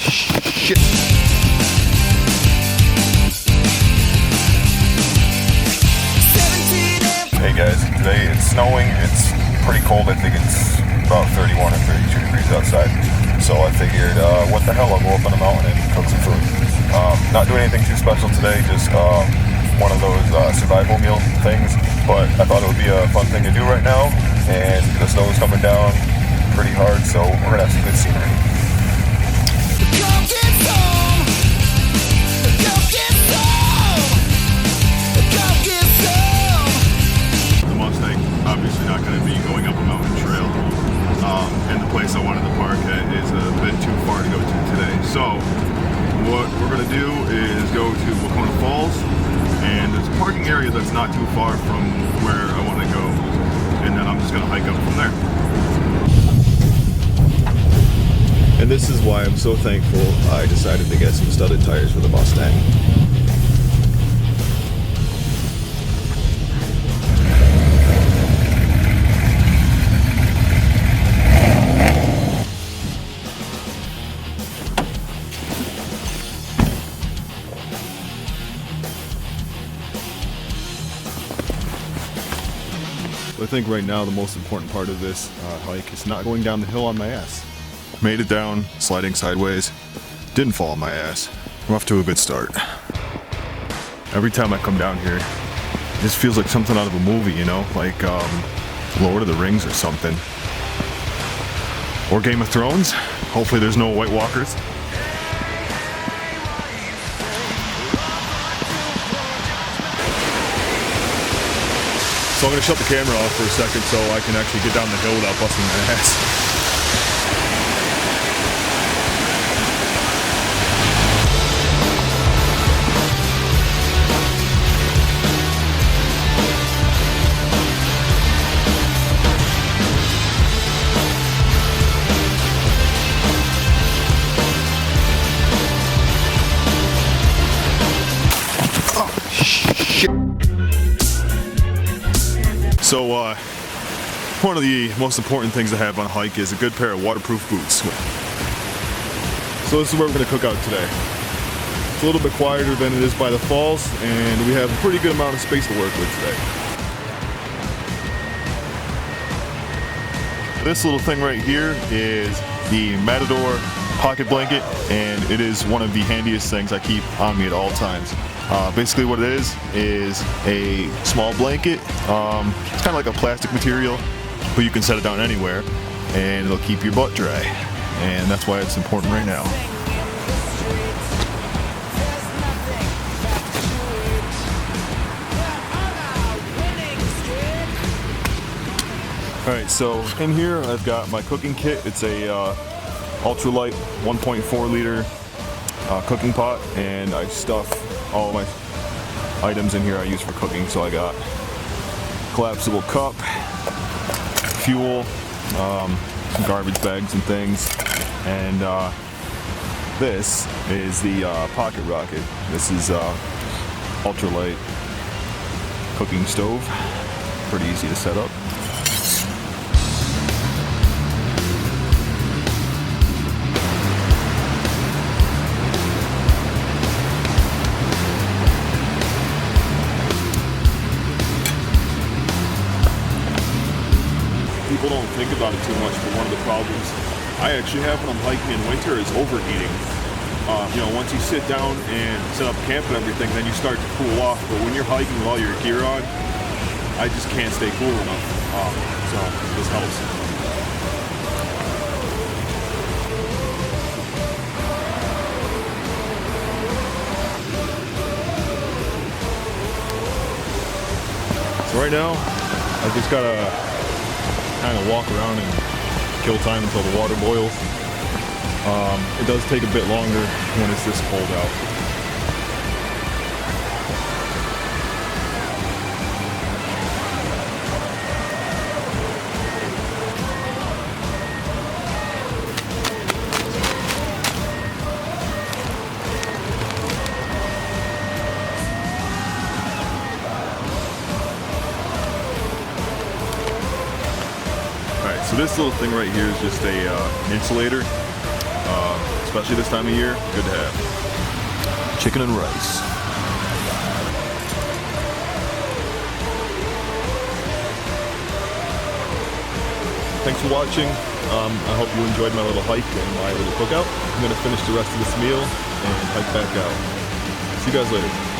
shit. Hey guys, today it's snowing. It's pretty cold. I think it's about 31 or 32 degrees outside. So I figured, what the hell, I'll go up on the mountain and cook some food. Not doing anything too special today, just one of those survival meal things. But I thought it would be a fun thing to do right now. And the snow is coming down pretty hard, so we're gonna have some good scenery. The Mustang, obviously not going to be going up a mountain trail, and the place I wanted to park at is a bit too far to go to today. So what we're going to do is go to Wahconah Falls, and there's a parking area that's not too far from where I want to go, and then I'm just going to hike up from there. And this is why I'm so thankful I decided to get some studded tires for the Mustang. I think right now the most important part of this hike is not going down the hill on my ass. Made it down, sliding sideways, didn't fall on my ass. I'm off to a good start. Every time I come down here, it just feels like something out of a movie, you know? Like Lord of the Rings or something. Or Game of Thrones. Hopefully there's no White Walkers. So I'm going to shut the camera off for a second so I can actually get down the hill without busting my ass. So one of the most important things to have on a hike is a good pair of waterproof boots. So this is where we're going to cook out today. It's a little bit quieter than it is by the falls, and we have a pretty good amount of space to work with today. This little thing right here is the Matador pocket blanket, and it is one of the handiest things I keep on me at all times. Basically what it is a small blanket. It's kind of like a plastic material, but you can set it down anywhere and it'll keep your butt dry, and that's why it's important right now. Alright, so in here I've got my cooking kit. It's a ultralight 1.4 liter cooking pot, and I stuff all my items in here I use for cooking. So I got collapsible cup, fuel, some garbage bags and things, and this is the pocket rocket. This is ultralight cooking stove, pretty easy to set up. People don't think about it too much, but one of the problems I actually have when I'm hiking in winter is overheating. You know, once you sit down and set up camp and everything, then you start to cool off. But when you're hiking with all your gear on, I just can't stay cool enough. So this helps. So right now, I've just got to kind of walk around and kill time until the water boils. It does take a bit longer when it's this cold out. So this little thing right here is just a insulator. It's especially this time of year, good to have. Chicken and rice. Thanks for watching. I hope you enjoyed my little hike and my little cookout. I'm going to finish the rest of this meal and hike back out. See you guys later.